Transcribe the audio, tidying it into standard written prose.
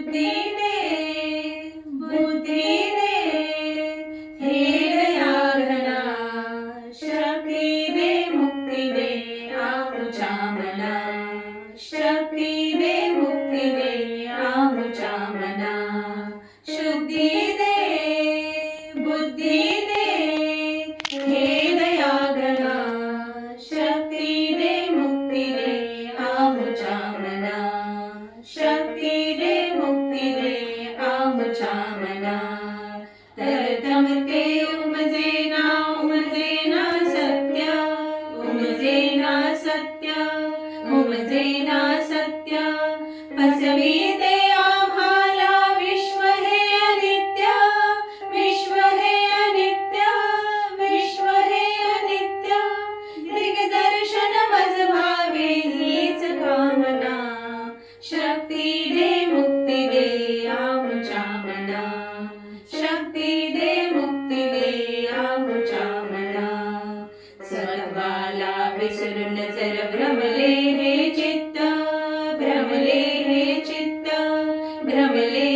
शुद्धी दे बुद्धी दे हे दयाघना शक्ती दे मुक्ती दे आमच्या मना शक्ती दे मुक्ती दे आमच्या मना शुद्धी दे बुद्धी दे हे दयाघना शक्ती दे मुक्ती दे आमच्या मना शक्ती दे मुक्ती दे आमच्या मना तरतमते उमजेना उमजेना सत्य उमजेना सत्य उमजेना सत्य पसविते आम्हाला विश्व हे अनित्य विश्व हे अनित्य विश्व हे अनित्य दिग्दर्शन मज भावे हीच कामना शक्ती दे मुक्ती दे आमच्या मना शक्ती दे मुक्ती दे आमच्या मना सर्वाला विसरून जर भ्रमले हे चित्त भ्रमले हे चित्त भ्रमले